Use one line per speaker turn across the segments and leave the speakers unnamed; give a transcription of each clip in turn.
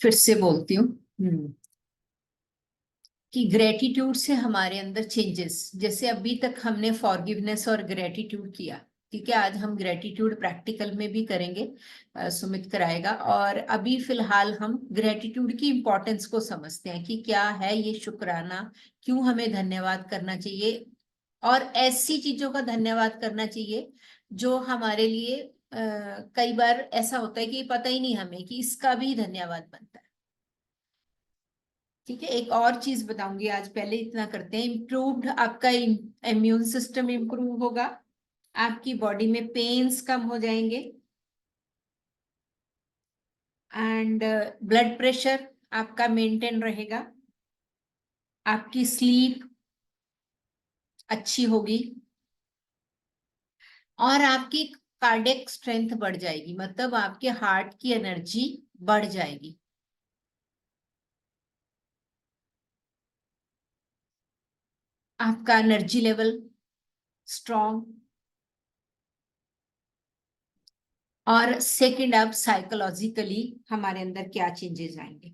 फिर से बोलती हूँ कि ग्रेटिट्यूड से हमारे अंदर चेंजेस, जैसे अभी तक हमने फॉरगिवनेस और ग्रेटिट्यूड किया, ठीक है, आज हम ग्रेटिट्यूड प्रैक्टिकल में भी करेंगे, सुमित कराएगा। और अभी फिलहाल हम ग्रेटिट्यूड की इम्पोर्टेंस को समझते हैं कि क्या है ये शुक्राना, क्यों हमें धन्यवाद करना चाहिए, और ऐसी चीजों का धन्यवाद करना चाहिए जो हमारे लिए कई बार ऐसा होता है कि पता ही नहीं हमें कि इसका भी धन्यवाद बनता है। ठीक है, एक और चीज बताऊंगी आज, पहले इतना करते हैं। इम्प्रूव्ड आपका इम्यून सिस्टम इम्प्रूव होगा, आपकी बॉडी में पेन्स कम हो जाएंगे, एंड ब्लड प्रेशर आपका मेंटेन रहेगा, आपकी स्लीप अच्छी होगी, और आपकी कार्डियक स्ट्रेंथ बढ़ जाएगी, मतलब आपके हार्ट की एनर्जी बढ़ जाएगी। आपका एनर्जी लेवल स्ट्रॉन्ग। और सेकंड, अब साइकोलॉजिकली हमारे अंदर क्या चेंजेस आएंगे।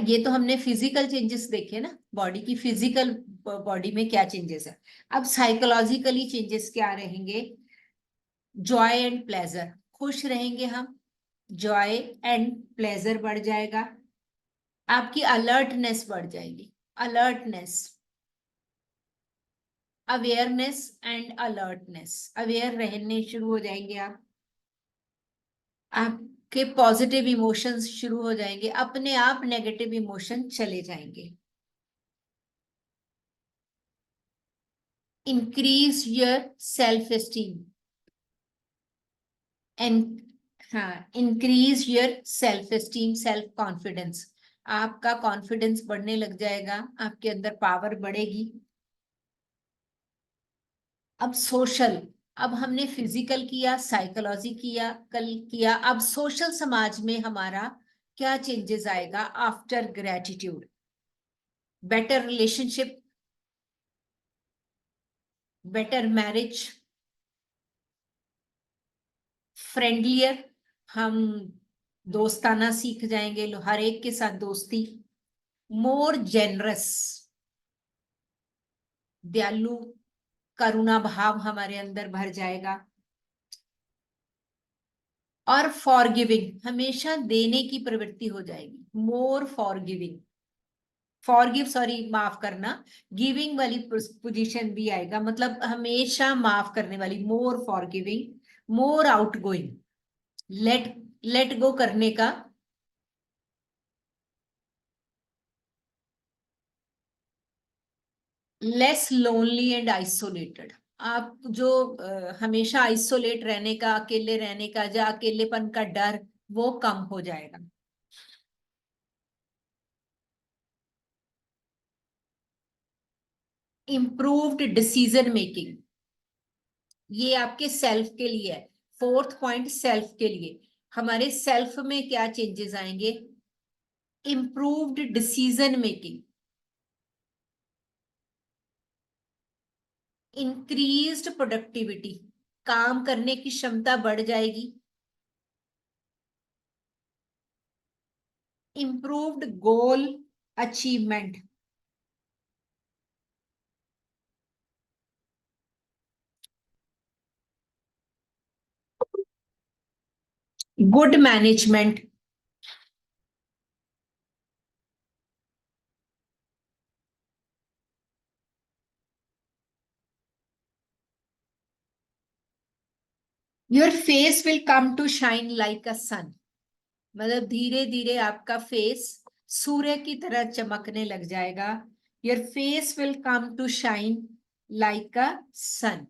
ये तो हमने फिजिकल चेंजेस देखे ना, बॉडी की फिजिकल बॉडी में क्या चेंजेस है। अब साइकोलॉजिकली चेंजेस क्या रहेंगे। जॉय एंड प्लेजर, खुश रहेंगे हम, जॉय एंड प्लेजर बढ़ जाएगा, आपकी अलर्टनेस बढ़ जाएगी, alertness, awareness and alertness, aware रहने शुरू हो जाएंगे आपके पॉजिटिव इमोशंस शुरू हो जाएंगे, अपने आप नेगेटिव इमोशन चले जाएंगे। Increase your self esteem and, हाँ, increase your self esteem, self confidence, आपका कॉन्फिडेंस बढ़ने लग जाएगा, आपके अंदर पावर बढ़ेगी। अब सोशल, अब हमने फिजिकल किया, साइकोलॉजी किया, कल किया, अब सोशल समाज में हमारा क्या चेंजेस आएगा after gratitude. Better relationship, better marriage, friendlier, हम दोस्ताना सीख जाएंगे, हर एक के साथ दोस्ती, मोर जेनरस, दयालु, करुणा भाव हमारे अंदर भर जाएगा, और फॉरगिविंग, हमेशा देने की प्रवृत्ति हो जाएगी, मोर फॉरगिविंग, फॉरगिव सॉरी माफ करना, गिविंग वाली पोजीशन भी आएगा, मतलब हमेशा माफ करने वाली, मोर फॉरगिविंग, मोर आउटगोइंग, लेट लेट गो करने का, लेस लोनली एंड आइसोलेटेड, आप जो हमेशा आइसोलेट रहने का, अकेले रहने का, या अकेलेपन का डर, वो कम हो जाएगा। इम्प्रूव्ड डिसीजन मेकिंग, ये आपके सेल्फ के लिए है। फोर्थ पॉइंट सेल्फ के लिए, हमारे सेल्फ में क्या चेंजेस आएंगे। Improved decision making, increased productivity, काम करने की क्षमता बढ़ जाएगी, improved goal achievement, good management, your face will come to shine like a sun, मतलब धीरे धीरे आपका फेस सूर्य की तरह चमकने लग जाएगा। Your face will come to shine like a sun,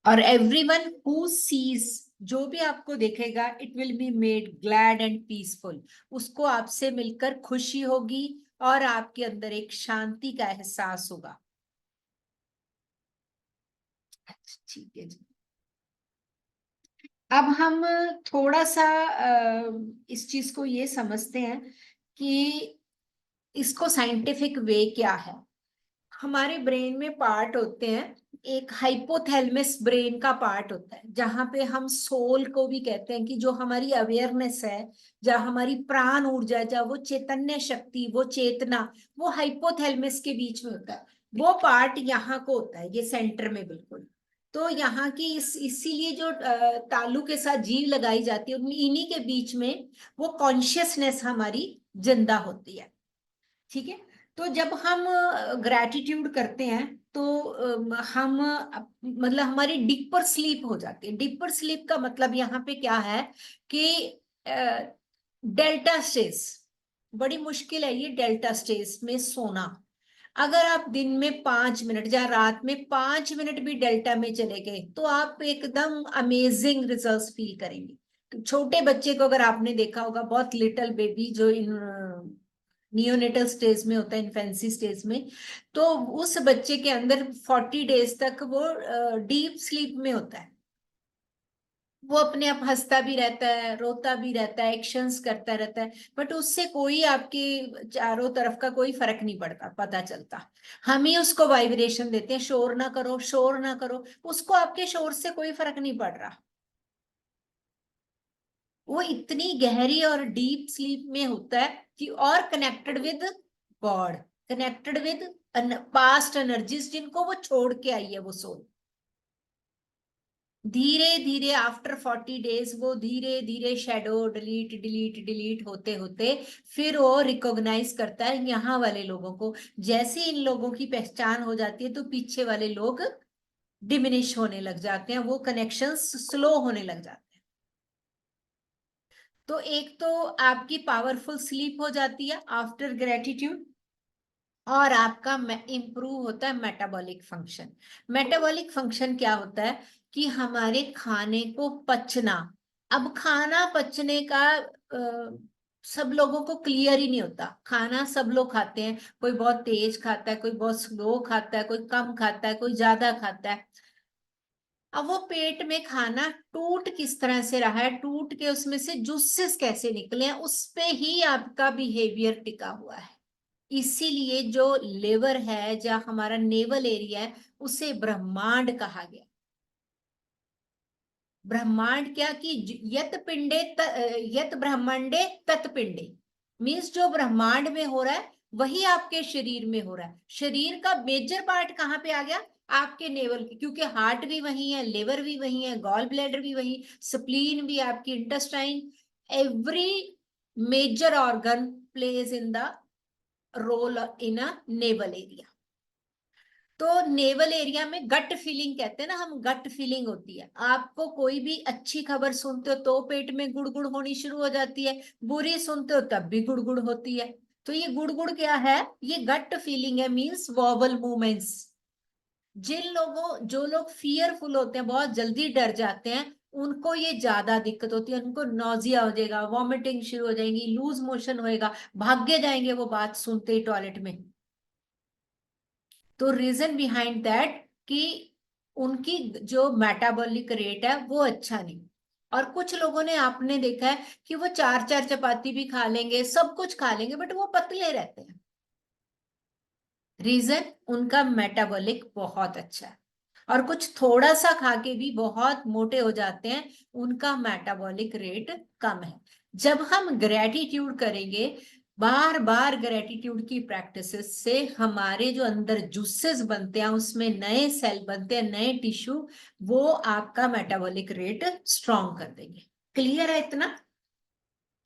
और एवरीवन हु सीज, जो भी आपको देखेगा, it will be made glad and peaceful, उसको आपसे मिलकर खुशी होगी, और आपके अंदर एक शांति का एहसास होगा। ठीक है जी, अब हम थोड़ा सा इस चीज को ये समझते हैं कि इसको साइंटिफिक वे क्या है। हमारे ब्रेन में पार्ट होते हैं एक हाइपोथैलेमस ब्रेन का पार्ट होता है, जहां पे हम सोल को भी कहते हैं, कि जो हमारी अवेयरनेस है, जहाँ हमारी प्राण ऊर्जा है, जहाँ वो चैतन्य शक्ति, वो चेतना, वो हाइपोथैलेमस के बीच में होता है। वो पार्ट यहाँ को होता है, ये सेंटर में बिल्कुल। तो यहाँ की इसीलिए जो तालू के साथ जीव लगाई जाती है, इन्हीं के बीच में वो कॉन्शियसनेस हमारी जिंदा होती है। ठीक है। तो जब हम ग्रैटिट्यूड करते हैं, तो हम मतलब हमारी डीपर स्लीप हो जाती है। डीपर स्लीप का मतलब यहाँ पे क्या है कि डेल्टा स्टेज, बड़ी मुश्किल है ये डेल्टा स्टेज में सोना। अगर आप दिन में 5 मिनट या रात में 5 मिनट भी डेल्टा में चले गए, तो आप एकदम अमेजिंग रिजल्ट्स फील करेंगे। तो छोटे बच्चे को अगर आपने देखा होगा, बहुत लिटिल बेबी जो इन नियोनेटल स्टेज में होता है, इन्फेंसी स्टेज में, तो उस बच्चे के अंदर 40 डेज तक वो डीप स्लीप में होता है। वो अपने आप हंसता भी रहता है, रोता भी रहता है, एक्शंस करता रहता है, बट उससे कोई आपके चारों तरफ का कोई फर्क नहीं पड़ता, पता चलता। हम ही उसको वाइब्रेशन देते हैं, शोर ना करो, शोर ना करो, उसको आपके शोर से कोई फर्क नहीं पड़ रहा। वो इतनी गहरी और डीप स्लीप में होता है कि, और connected with God, connected with past energies जिनको वो छोड़ के आई है, वो सोल। धीरे धीरे आफ्टर 40 डेज वो धीरे धीरे शेडो डिलीट डिलीट डिलीट होते होते फिर वो रिकॉग्नाइज करता है यहाँ वाले लोगों को। जैसे इन लोगों की पहचान हो जाती है, तो पीछे वाले लोग डिमिनिश होने लग जाते हैं, वो कनेक्शंस स्लो होने लग जाते हैं। तो एक तो आपकी पावरफुल स्लीप हो जाती है आफ्टर ग्रेटिट्यूड, और आपका इंप्रूव होता है मेटाबॉलिक फंक्शन। मेटाबॉलिक फंक्शन क्या होता है कि हमारे खाने को पचना। अब खाना पचने का सब लोगों को क्लियर ही नहीं होता। खाना सब लोग खाते हैं, कोई बहुत तेज खाता है, कोई बहुत स्लो खाता है, कोई कम खाता है, कोई ज्यादा खाता है। अब वो पेट में खाना टूट किस तरह से रहा है, टूट के उसमें से जूसेस कैसे निकले हैं, उस पे ही आपका बिहेवियर टिका हुआ है। इसीलिए जो लिवर है, जहाँ हमारा नेवल एरिया है, उसे ब्रह्मांड कहा गया। ब्रह्मांड क्या कि यत पिंडे यत ब्रह्मांडे तत् पिंडे, मीन्स जो ब्रह्मांड में हो रहा है वही आपके शरीर में हो रहा है। शरीर का मेजर पार्ट कहाँ पे आ गया? आपके नेवल के, क्योंकि हार्ट भी वही है, लिवर भी वही है, गॉल ब्लैडर भी वही, स्प्लीन भी, आपकी intestine, every major organ plays in the role in a navel area. तो नेवल एरिया में गट फीलिंग कहते हैं ना हम, गट फीलिंग होती है। आपको कोई भी अच्छी खबर सुनते हो तो पेट में गुड़गुड़ होनी शुरू हो जाती है, बुरी सुनते हो तब भी गुड़गुड़ होती है। तो ये गुड़गुड़ क्या है? ये गट फीलिंग है, मीन्स वॉबल मूवमेंट्स। जिन लोगों जो लोग फियरफुल होते हैं, बहुत जल्दी डर जाते हैं, उनको ये ज्यादा दिक्कत होती है। उनको नोजिया हो जाएगा, वॉमिटिंग शुरू हो जाएगी, लूज मोशन होएगा, भागे जाएंगे वो बात सुनते ही टॉयलेट में। तो रीजन बिहाइंड दैट कि उनकी जो मेटाबॉलिक रेट है वो अच्छा नहीं। और कुछ लोगों ने, आपने देखा है कि वो 4 4 चपाती भी खा लेंगे, सब कुछ खा लेंगे, बट वो पतले रहते हैं। रीजन, उनका मेटाबॉलिक बहुत अच्छा है। और कुछ थोड़ा सा खा के भी बहुत मोटे हो जाते हैं, उनका मेटाबॉलिक रेट कम है। जब हम ग्रेटिट्यूड करेंगे, बार बार ग्रेटिट्यूड की प्रैक्टिस से हमारे जो अंदर जूसेस बनते हैं, उसमें नए सेल बनते हैं, नए टिश्यू, वो आपका मेटाबॉलिक रेट स्ट्रॉन्ग कर देंगे। क्लियर है इतना?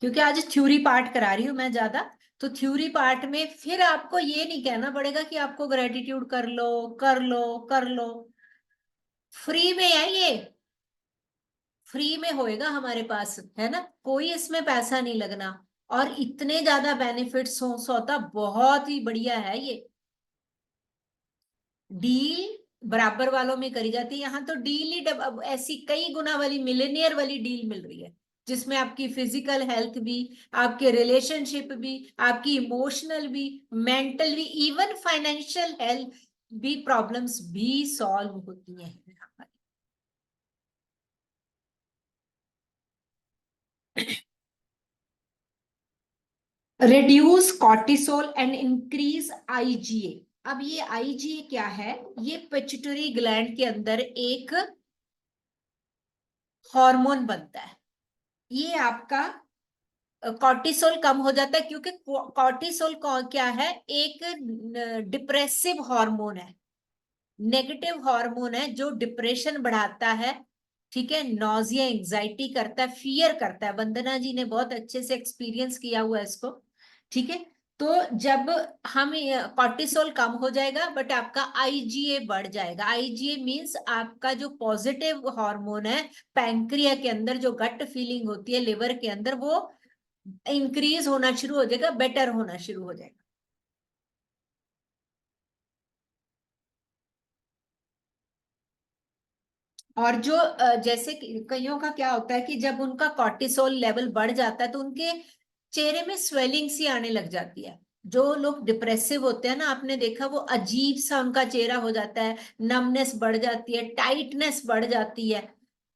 क्योंकि आज थ्योरी पार्ट करा रही हूं मैं ज्यादा, तो थ्योरी पार्ट में फिर आपको ये नहीं कहना पड़ेगा कि आपको ग्रेटिट्यूड कर लो, कर लो, कर लो। फ्री में है ये, फ्री में होएगा हमारे पास, है ना, कोई इसमें पैसा नहीं लगना। और इतने ज्यादा बेनिफिट्स हो, सौदा बहुत ही बढ़िया है ये। डील बराबर वालों में करी जाती है, यहाँ तो डील ही अब ऐसी कई गुना वाली, मिलेनियर वाली डील मिल रही है, जिसमें आपकी फिजिकल हेल्थ भी, आपके रिलेशनशिप भी, आपकी इमोशनल भी, मेंटल भी, इवन फाइनेंशियल हेल्थ भी, प्रॉब्लम्स भी सॉल्व होती हैं। reduce cortisol and increase IgA. अब ये आईजीए क्या है? ये पिट्यूटरी ग्लैंड के अंदर एक हार्मोन बनता है। ये आपका कॉर्टिसोल कम हो जाता है, क्योंकि कॉर्टिसोल क्या है? एक डिप्रेसिव हार्मोन है, नेगेटिव हार्मोन है, जो डिप्रेशन बढ़ाता है। ठीक है, नॉजिया, एंजाइटी करता है, फियर करता है। वंदना जी ने बहुत अच्छे से एक्सपीरियंस किया हुआ है इसको। ठीक है, तो जब हम कॉर्टिसोल कम हो जाएगा, बट आपका आईजीए बढ़ जाएगा। आईजीए मींस आपका जो पॉजिटिव हार्मोन है पैंक्रिया के अंदर, जो गट फीलिंग होती है लिवर के अंदर, वो इंक्रीज होना शुरू हो जाएगा, बेटर होना शुरू हो जाएगा। और जो जैसे कईयों का क्या होता है कि जब उनका कॉर्टिसोल लेवल बढ़ जाता है तो उनके चेहरे में स्वेलिंग सी आने लग जाती है। जो लोग डिप्रेसिव होते हैं ना, आपने देखा, वो अजीब सा उनका चेहरा हो जाता है, नमनेस बढ़ जाती है, टाइटनेस बढ़ जाती है।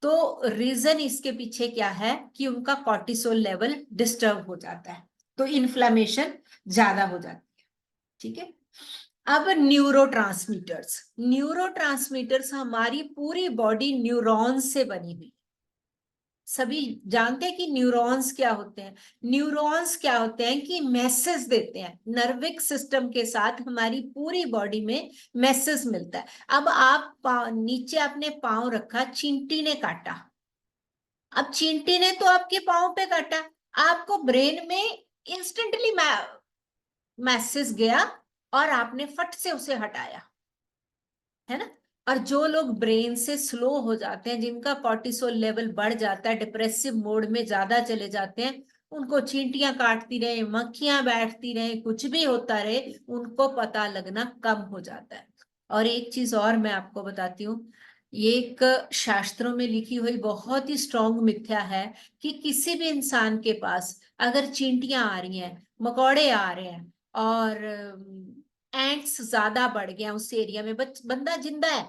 तो रीजन इसके पीछे क्या है कि उनका कॉर्टिसोल लेवल डिस्टर्ब हो जाता है, तो इन्फ्लामेशन ज्यादा हो जाती है। ठीक है, अब न्यूरोट्रांसमीटर्स। न्यूरोट्रांसमीटर्स हमारी पूरी बॉडी न्यूरॉन्स से बनी हुई। सभी जानते हैं कि न्यूरॉन्स क्या होते हैं? न्यूरॉन्स क्या होते हैं कि मैसेज देते हैं नर्विक सिस्टम के साथ, हमारी पूरी बॉडी में मैसेज मिलता है। अब आप नीचे आपने पांव रखा, चींटी ने काटा। अब चींटी ने तो आपके पांव पे काटा, आपको ब्रेन में इंस्टेंटली मैसेज गया और आपने फट से उसे हटाया, है ना? और जो लोग ब्रेन से स्लो हो जाते हैं, जिनका कॉर्टिसोल लेवल बढ़ जाता है, डिप्रेसिव मोड में ज्यादा चले जाते हैं, उनको चींटियां काटती रहे, मक्खियां बैठती रहे, कुछ भी होता रहे, उनको पता लगना कम हो जाता है। और एक चीज और मैं आपको बताती हूँ, ये एक शास्त्रों में लिखी हुई बहुत ही स्ट्रॉन्ग मिथ्या है कि किसी भी इंसान के पास अगर चींटियां आ रही हैं, मकोड़े आ रहे हैं, और एंट्स ज्यादा बढ़ गया उस एरिया में, बंदा जिंदा है,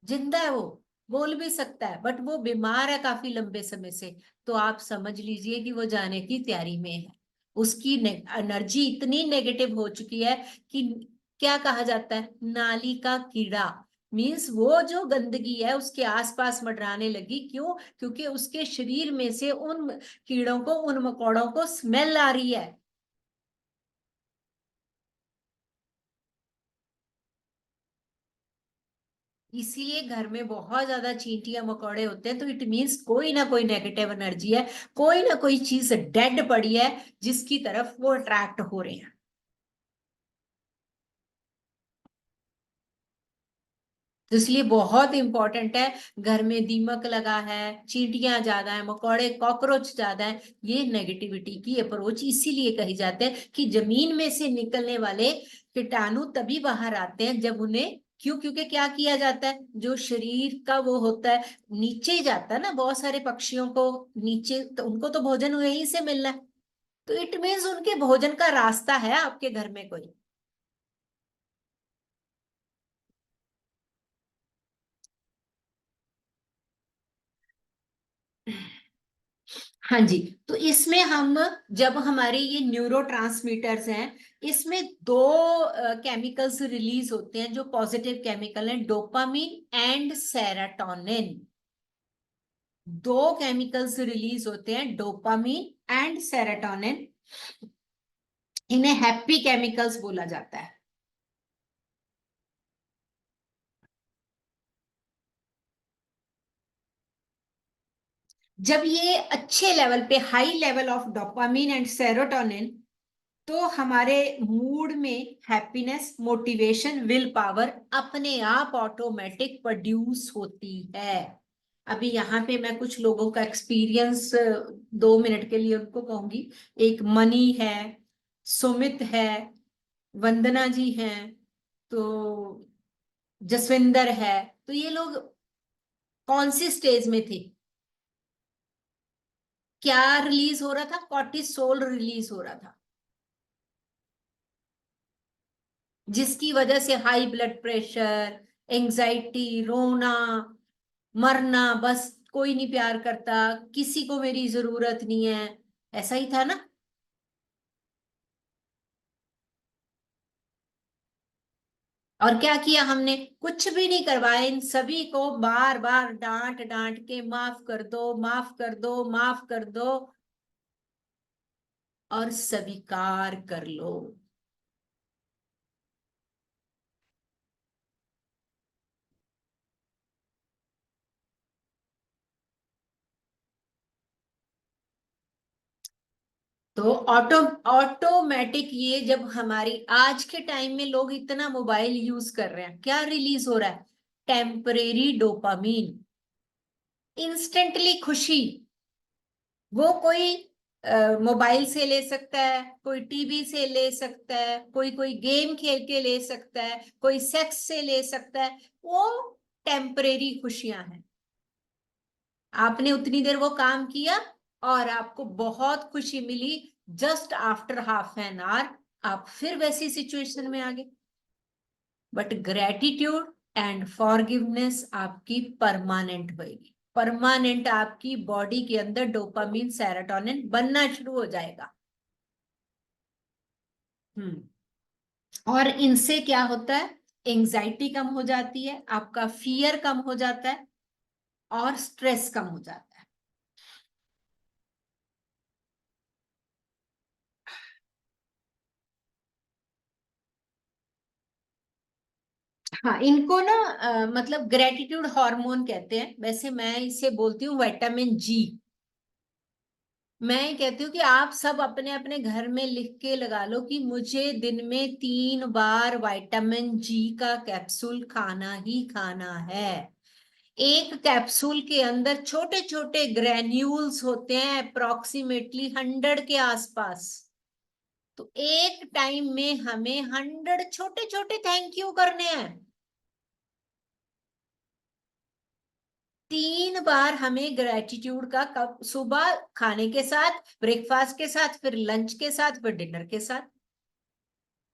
जिंदा है, वो बोल भी सकता है, बट वो बीमार है काफी लंबे समय से, तो आप समझ लीजिए कि वो जाने की तैयारी में है। उसकी एनर्जी इतनी नेगेटिव हो चुकी है कि क्या कहा जाता है, नाली का कीड़ा। मीन्स वो जो गंदगी है उसके आसपास मंडराने लगी। क्यों? क्योंकि उसके शरीर में से उन कीड़ों को, उन मकोड़ों को स्मेल आ रही है। इसीलिए घर में बहुत ज्यादा चींटियां मकोड़े होते हैं, तो इट मीन्स कोई ना कोई नेगेटिव एनर्जी है, कोई ना कोई चीज डेड पड़ी है जिसकी तरफ वो अट्रैक्ट हो रहे हैं। तो इसलिए बहुत इंपॉर्टेंट है। घर में दीमक लगा है, चींटियां ज्यादा है, मकोड़े, कॉकरोच ज्यादा है, ये नेगेटिविटी की अप्रोच इसीलिए कही जाते हैं कि जमीन में से निकलने वाले कीटाणु तभी बाहर आते हैं जब उन्हें, क्यों? क्योंकि क्या किया जाता है, जो शरीर का वो होता है नीचे ही जाता है ना, बहुत सारे पक्षियों को नीचे, तो उनको तो भोजन वहीं से मिलना है। तो इट मीन्स उनके भोजन का रास्ता है आपके घर में कोई। हाँ जी। तो इसमें हम, जब हमारे ये न्यूरोट्रांसमीटर्स हैं, इसमें दो केमिकल्स रिलीज होते हैं जो पॉजिटिव केमिकल हैं, डोपामिन एंड सेरोटोनिन। दो केमिकल्स रिलीज होते हैं, डोपामिन एंड सेरोटोनिन। इन्हें हैप्पी केमिकल्स बोला जाता है। जब ये अच्छे लेवल पे, high level of dopamine and serotonin, तो हमारे मूड में हैप्पीनेस, मोटिवेशन, विल पावर अपने आप ऑटोमेटिक प्रोड्यूस होती है। अभी यहाँ पे मैं कुछ लोगों का एक्सपीरियंस 2 मिनट के लिए उनको कहूंगी। एक मनी है, सुमित है, वंदना जी हैं, तो जसविंदर है। तो ये लोग कौन सी स्टेज में थे? क्या रिलीज हो रहा था? कॉर्टिसोल रिलीज हो रहा था, जिसकी वजह से हाई ब्लड प्रेशर, एंजाइटी, रोना, मरना, बस कोई नहीं प्यार करता, किसी को मेरी जरूरत नहीं है, ऐसा ही था ना? और क्या किया हमने? कुछ भी नहीं करवाया, इन सभी को बार बार डांट डांट के माफ कर दो, माफ कर दो, माफ कर दो और स्वीकार कर लो। तो ऑटोमेटिक ये जब हमारी आज के टाइम में लोग इतना मोबाइल यूज कर रहे हैं, क्या रिलीज हो रहा है? टेम्परेरी डोपामीन, इंस्टेंटली खुशी। वो कोई मोबाइल से ले सकता है, कोई टीवी से ले सकता है, कोई कोई गेम खेल के ले सकता है, कोई सेक्स से ले सकता है। वो टेम्परेरी खुशियां हैं। आपने उतनी देर वो काम किया और आपको बहुत खुशी मिली, just after half an hour आप फिर वैसी सिचुएशन में आ गए। बट ग्रेटिट्यूड एंड फॉरगिवनेस आपकी परमानेंट होगी। परमानेंट आपकी बॉडी के अंदर डोपामिन सेरोटोनिन बनना शुरू हो जाएगा। और इनसे क्या होता है? एंजाइटी कम हो जाती है, आपका फियर कम हो जाता है और स्ट्रेस कम हो जाता है। हाँ, इनको ना मतलब ग्रेटिट्यूड हार्मोन कहते हैं, वैसे मैं इसे बोलती हूँ विटामिन जी। मैं कहती हूँ कि आप सब अपने अपने घर में लिख के लगा लो कि मुझे दिन में 3 बार विटामिन जी का कैप्सूल खाना ही खाना है। एक कैप्सूल के अंदर छोटे छोटे ग्रेन्यूल्स होते हैं, अप्रोक्सीमेटली 100 के आसपास। तो एक टाइम में हमें 100 छोटे छोटे थैंक यू करने हैं। 3 बार हमें ग्रेटिट्यूड का कप, सुबह खाने के साथ, ब्रेकफास्ट के साथ, फिर लंच के साथ, फिर डिनर के साथ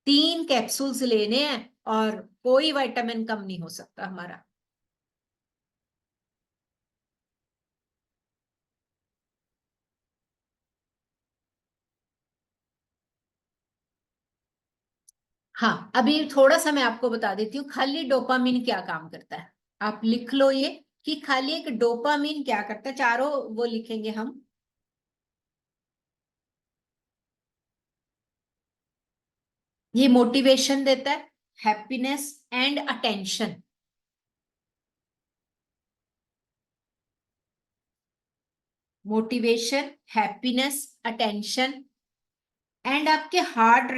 3 कैप्सूल्स लेने हैं और कोई विटामिन कम नहीं हो सकता हमारा। हाँ, अभी थोड़ा सा मैं आपको बता देती हूँ खाली डोपामिन क्या काम करता है। आप लिख लो ये कि खाली एक डोपामिन क्या करता है, चारों वो लिखेंगे हम। ये मोटिवेशन देता है, happiness and attention. Motivation, happiness, attention and आपके हार्ट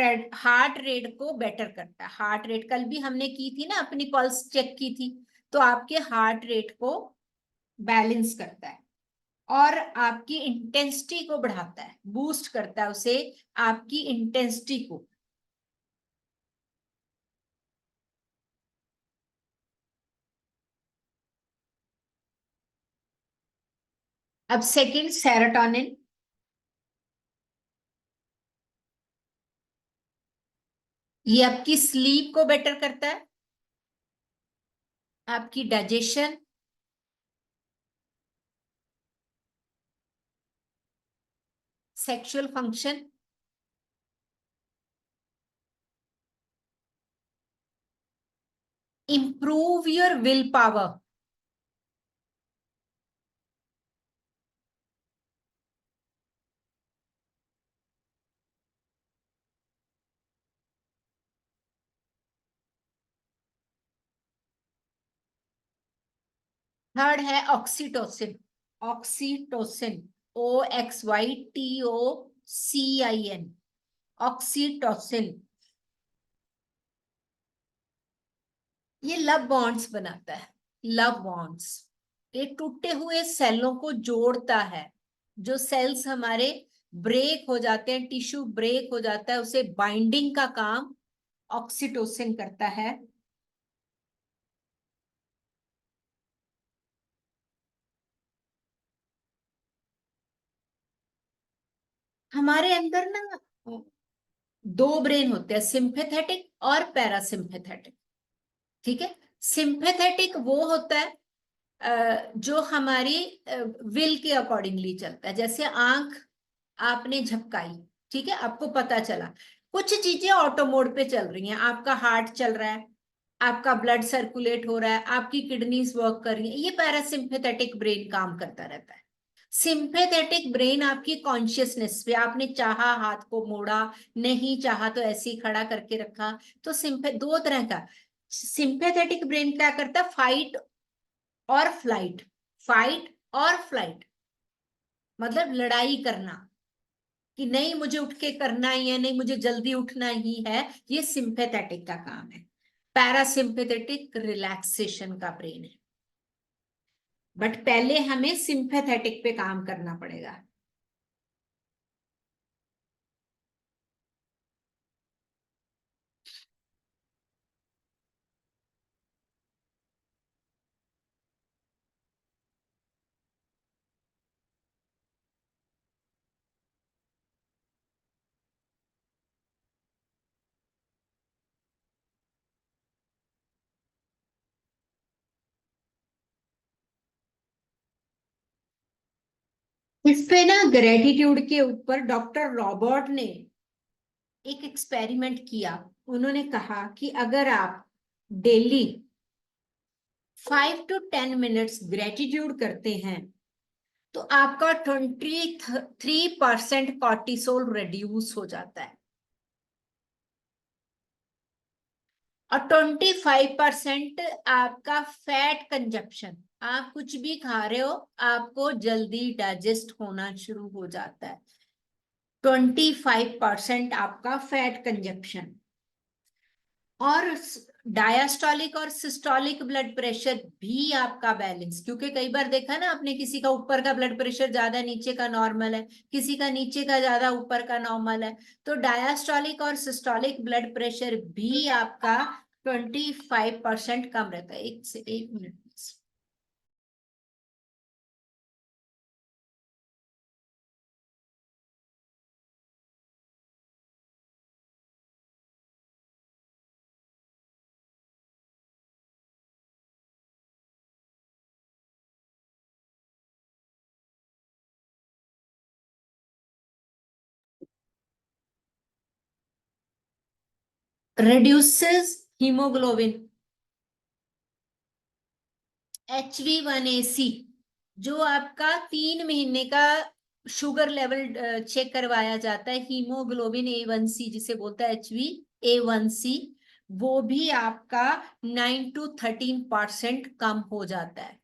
रेट को बेटर करता है। हार्ट रेट कल भी हमने की थी ना, अपनी पल्स चेक की थी, तो आपके हार्ट रेट को बैलेंस करता है और आपकी इंटेंसिटी को बढ़ाता है, बूस्ट करता है उसे, आपकी इंटेंसिटी को। अब सेकंड, सेरोटोनिन। ये आपकी स्लीप को बेटर करता है, आपकी digestion, sexual function. Improve your will power. Third है ऑक्सीटोसिन। Oxytocin, OXYTOCIN, oxytocin. ये लव बॉन्ड्स बनाता है, लव बॉन्ड्स। ये टूटे हुए सेलों को जोड़ता है। जो सेल्स हमारे ब्रेक हो जाते हैं, टिश्यू ब्रेक हो जाता है, उसे बाइंडिंग का काम ऑक्सीटोसिन करता है। हमारे अंदर ना दो ब्रेन होते हैं, सिंपैथेटिक और पैरासिम्पैथेटिक। ठीक है। सिंपैथेटिक वो होता है जो हमारी विल के अकॉर्डिंगली चलता है। जैसे आंख आपने झपकाई, ठीक है, आपको पता चला कुछ चीजें ऑटो मोड पे चल रही हैं, आपका हार्ट चल रहा है, आपका ब्लड सर्कुलेट हो रहा है, आपकी किडनीज वर्क कर रही है, ये पैरासिम्पैथेटिक ब्रेन काम करता रहता है। सिंपैथेटिक ब्रेन आपकी कॉन्शियसनेस पे, आपने चाहा हाथ को मोड़ा, नहीं चाहा तो ऐसे ही खड़ा करके रखा, तो सिंपे दो तरह का सिंपैथेटिक ब्रेन क्या करता है, फाइट और फ्लाइट, फाइट और फ्लाइट, मतलब लड़ाई करना, कि नहीं मुझे उठ के करना ही है, नहीं मुझे जल्दी उठना ही है, ये सिंपैथेटिक का काम है। पैरासिम्पैथेटिक रिलैक्सेशन का ब्रेन है, बट पहले हमें सिंपैथेटिक पे काम करना पड़ेगा। इस पे ना ग्रेटिट्यूड के ऊपर डॉक्टर रॉबर्ट ने एक एक्सपेरिमेंट किया। उन्होंने कहा कि अगर आप डेली 5 to 10 मिनट्स ग्रेटिट्यूड करते हैं तो आपका 23% कॉर्टिसोल रिड्यूस हो जाता है, और 25% आपका फैट कंजप्शन, आप कुछ भी खा रहे हो आपको जल्दी डाइजेस्ट होना शुरू हो जाता है। 25% आपका फैट कंजप्शन, और डायस्टोलिक और सिस्टोलिक ब्लड प्रेशर भी आपका बैलेंस, क्योंकि कई बार देखा ना आपने, किसी का ऊपर का ब्लड प्रेशर ज्यादा नीचे का नॉर्मल है, किसी का नीचे का ज्यादा ऊपर का नॉर्मल है, तो डायस्टोलिक और सिस्टोलिक ब्लड प्रेशर भी आपका 25% कम रहता है। एक मिनट। reduces हीमोग्लोबिन, HbA1c, जो आपका 3 महीने का शुगर लेवल चेक करवाया जाता है, हीमोग्लोबिन A1c जिसे बोलता है HbA1c, वो भी आपका 9 to 13% कम हो जाता है।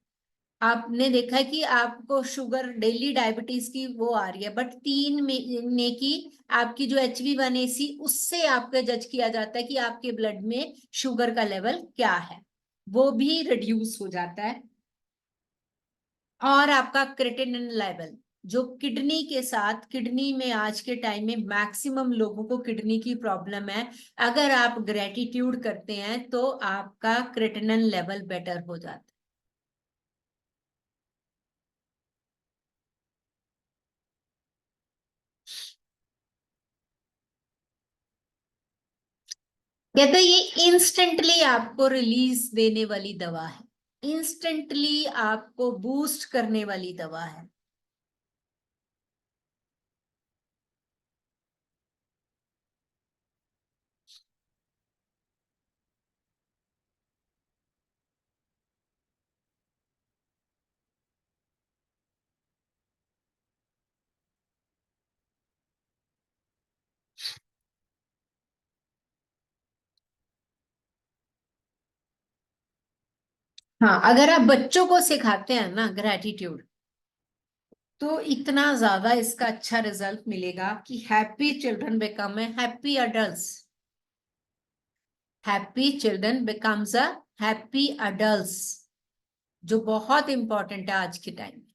आपने देखा है कि आपको शुगर डेली डायबिटीज की वो आ रही है, बट 3 महीने की आपकी जो HbA1c, उससे आपका जज किया जाता है कि आपके ब्लड में शुगर का लेवल क्या है, वो भी रिड्यूस हो जाता है। और आपका क्रिएटिनिन लेवल, जो किडनी के साथ, किडनी में आज के टाइम में मैक्सिमम लोगों को किडनी की प्रॉब्लम है, अगर आप ग्रेटिट्यूड करते हैं तो आपका क्रिएटिनिन लेवल बेटर हो जाता है। कहते हैं ये इंस्टेंटली आपको रिलीज देने वाली दवा है, इंस्टेंटली आपको बूस्ट करने वाली दवा है। हाँ, अगर आप बच्चों को सिखाते हैं ना ग्रेटिट्यूड, तो इतना ज्यादा इसका अच्छा रिजल्ट मिलेगा कि happy children become a happy adults, happy children becomes a happy adults, जो बहुत इंपॉर्टेंट है आज के टाइम में।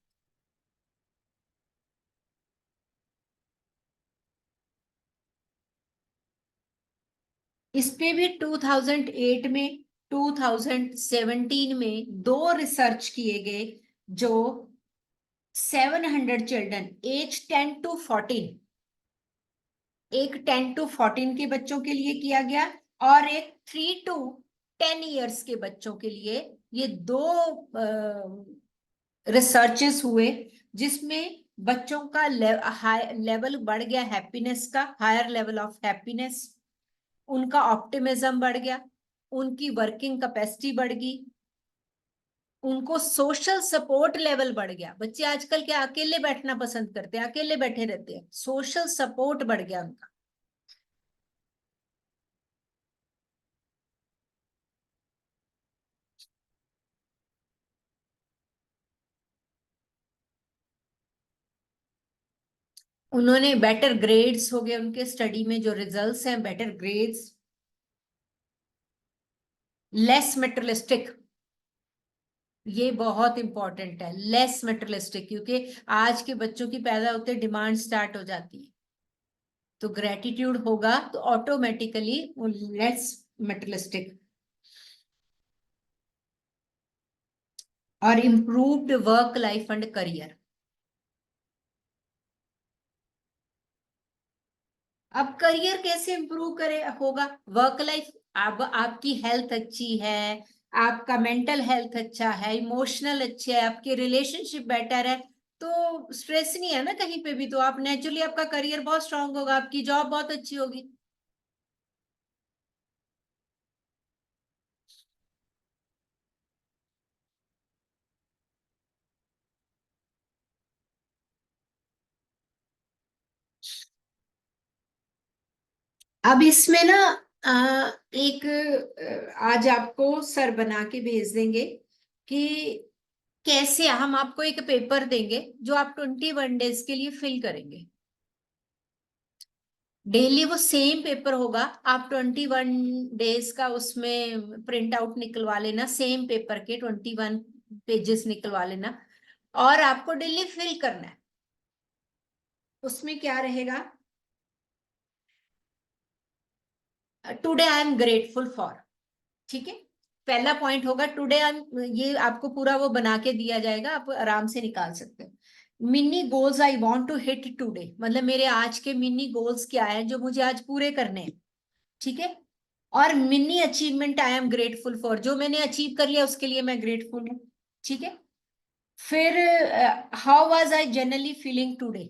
इस पे भी 2008 में, 2017 में दो रिसर्च किए गए, जो 700 चिल्ड्रन एज 10 to 14, एक 10 to 14 के बच्चों के लिए किया गया, और एक 3 to 10 years के बच्चों के लिए, ये दो रिसर्चेस हुए, जिसमें बच्चों का लेवल बढ़ गया हैप्पीनेस का, हायर लेवल ऑफ हैप्पीनेस, उनका ऑप्टिमिज्म बढ़ गया। उनकी वर्किंग कैपेसिटी बढ़ गई, उनको सोशल सपोर्ट लेवल बढ़ गया। बच्चे आजकल क्या अकेले बैठना पसंद करते हैं, अकेले बैठे रहते हैं, सोशल सपोर्ट बढ़ गया उनका। उन्होंने बेटर ग्रेड्स हो गए, उनके स्टडी में जो रिजल्ट्स हैं बेटर ग्रेड्स, लेस मेटेरियलिस्टिक, ये बहुत इंपॉर्टेंट है, लेस मेटेरियलिस्टिक, क्योंकि आज के बच्चों की पैदा होते डिमांड स्टार्ट हो जाती है। तो ग्रेटिट्यूड होगा तो ऑटोमेटिकली लेस मेटेरियलिस्टिक। और improved work life and career. अब करियर कैसे इंप्रूव करे होगा, वर्क लाइफ, अब आपकी हेल्थ अच्छी है, आपका मेंटल हेल्थ अच्छा है, इमोशनल अच्छे है, आपके रिलेशनशिप बेटर है, तो स्ट्रेस नहीं है ना कहीं पे भी, तो आप नेचुरली आपका करियर बहुत स्ट्रांग होगा, आपकी जॉब बहुत अच्छी होगी। अब इसमें ना एक आज आपको सर बना के भेज देंगे कि कैसे हम आपको एक पेपर देंगे जो आप 21 डेज के लिए फिल करेंगे। डेली वो सेम पेपर होगा, आप 21 डेज का उसमें प्रिंट आउट निकलवा लेना, सेम पेपर के 21 पेजेस निकलवा लेना, और आपको डेली फिल करना है। उसमें क्या रहेगा, today I am grateful for, ठीक है, पहला पॉइंट होगा टुडे आई एम, ये आपको पूरा वो बना के दिया जाएगा, आप आराम से निकाल सकते हैं। Mini goals I want to hit today, मतलब मेरे आज के मिनी गोल्स क्या है जो मुझे आज पूरे करने हैं, ठीक है। और mini achievement I am grateful for, जो मैंने अचीव कर लिया उसके लिए मैं ग्रेटफुल हूँ, ठीक है। फिर how was I generally feeling today,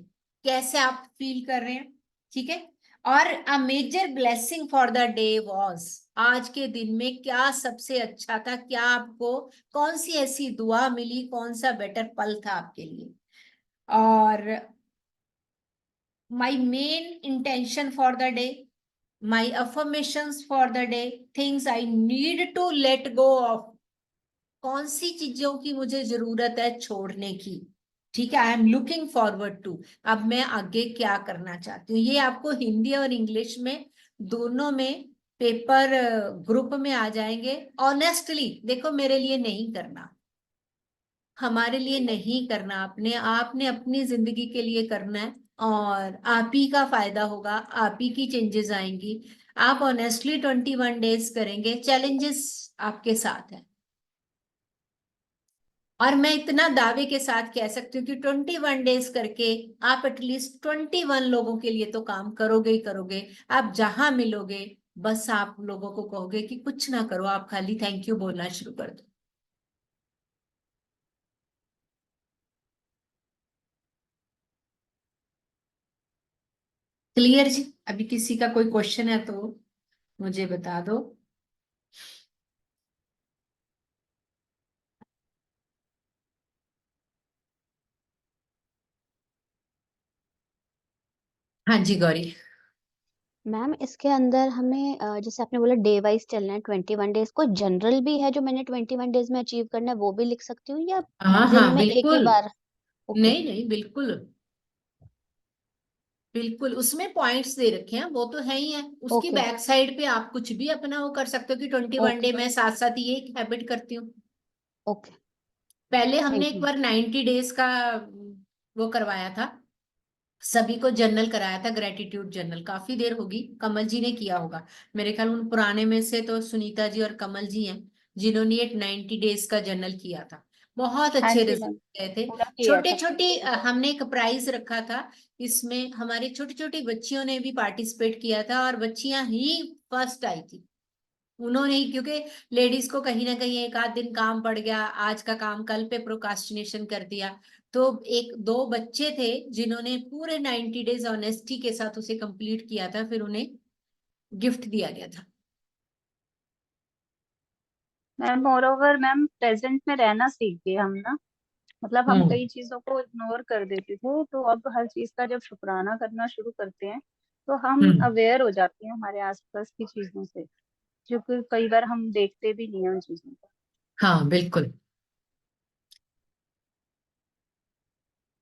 कैसे आप फील कर रहे हैं, ठीक है। और a major blessing for the day was, आज के दिन में क्या सबसे अच्छा था, क्या आपको कौन सी ऐसी दुआ मिली, कौन सा बेटर पल था आपके लिए। और my main intention for the day, my affirmations for the day, things I need to let go of, कौन सी चीजों की मुझे जरूरत है छोड़ने की, ठीक है। I am looking forward to, अब मैं आगे क्या करना चाहती हूँ। ये आपको हिंदी और इंग्लिश में दोनों में पेपर ग्रुप में आ जाएंगे। ऑनेस्टली देखो, मेरे लिए नहीं करना, हमारे लिए नहीं करना, आपने आपने अपनी जिंदगी के लिए करना है, और आप ही का फायदा होगा, आप ही की चेंजेस आएंगी। आप ऑनेस्टली 21 डेज करेंगे, चैलेंजेस आपके साथ है। और मैं इतना दावे के साथ कह सकती हूँ कि 21 डेज करके आप एटलीस्ट 21 लोगों के लिए तो काम करोगे ही करोगे। आप जहां मिलोगे बस आप लोगों को कहोगे कि कुछ ना करो, आप खाली थैंक यू बोलना शुरू कर दो। क्लियर जी, अभी किसी का कोई क्वेश्चन है तो मुझे बता दो। हाँ जी गौरी।
मैम इसके अंदर हमें जैसे आपने बोला डे वाइज चलना है 21 डेज को, जनरल भी है जो मैंने 21 डेज में अचीव करना है वो भी लिख सकती हूँ, या
हाँ
दिन
हाँ
में एक ही
बिल्कुल,
बार? ओके।
नहीं नहीं बिल्कुल, बिल्कुल उसमें पॉइंट्स दे रखे हैं, वो तो है ही है, उसकी
ओके।
बैक साइड पे आप कुछ भी अपना वो कर सकते हो कि 21 डे
ओके।
में साथ साथ ये एक हैबिट करती हूँ।
ओके।
पहले हमने
थैंक
एक
यू।
बार 90 डेज का वो करवाया था, सभी को जर्नल कराया था, ग्रेटिट्यूड जर्नल, काफी देर होगी, कमल जी ने किया होगा मेरे ख्याल, उन पुराने में से तो सुनीता जी और कमल जी हैं जिन्होंने एक 90 डेज का जर्नल किया था, बहुत
हाँ
अच्छे
जी मैम,
रिजल्ट गए थे।
पूरा किया
छोटे
था।
छोटे हमने एक प्राइज रखा था, इसमें हमारी छोटी छोटी बच्चियों ने भी पार्टिसिपेट किया था, और बच्चियां ही फर्स्ट आई थी, उन्होंने ही, क्योंकि लेडीज को कहीं ना कहीं एक आध दिन काम पड़ गया, आज का काम कल पे प्रोकास्टिनेशन कर दिया, तो एक दो बच्चे थे जिन्होंने पूरे 90 डेज ऑनेस्टी के साथ उसे कंप्लीट किया था, फिर उन्हें गिफ्ट दिया गया था।
Ma'am more over ma'am present में रहना सीख गए हम ना। मतलब हम कई चीजों को इग्नोर कर देते थे, तो अब हर चीज का जब शुक्राना करना शुरू करते हैं तो हम
हम्म।
अवेयर हो जाते हैं हमारे आसपास की चीजों से, जो कि कई बार हम देखते भी नहीं है उन चीजों को।
हाँ बिल्कुल।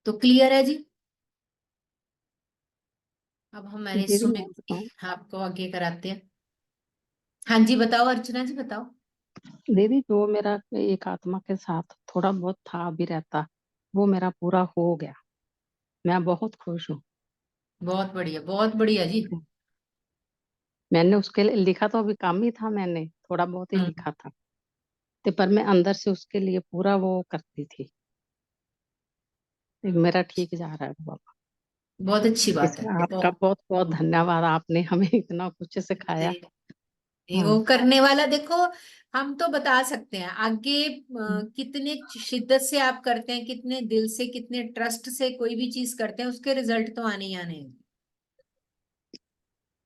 तो क्लियर है जी। अब हमारे
दीदी मैं
सुमित
बताऊं?
आपको आगे कराते हैं। हाँ जी बताओ अर्चना जी बताओ।
दीदी जो मेरा एक आत्मा के साथ थोड़ा बहुत था अभी रहता, वो मेरा पूरा हो गया। मैं बहुत खुश हूँ।
बहुत बढ़िया जी।
मैंने उसके लिए लिखा तो अभी कम ही था, मैंने थोड़ा बहुत ही
हम्म।
लिखा था, तो पर मैं अंदर से उसके लिए पूरा वो करती थी। मेरा ठीक जा रहा है बाबा।
बहुत अच्छी बात है।
इसमें आपका बहुत बहुत धन्यवाद, आपने हमें इतना कुछ सिखाया। हाँ।
वो करने वाला देखो, हम तो बता सकते हैं आगे कितने शिद्दत से आप करते हैं, कितने दिल से, कितने ट्रस्ट से कोई भी चीज करते हैं, उसके रिजल्ट तो आने ही आने हैं।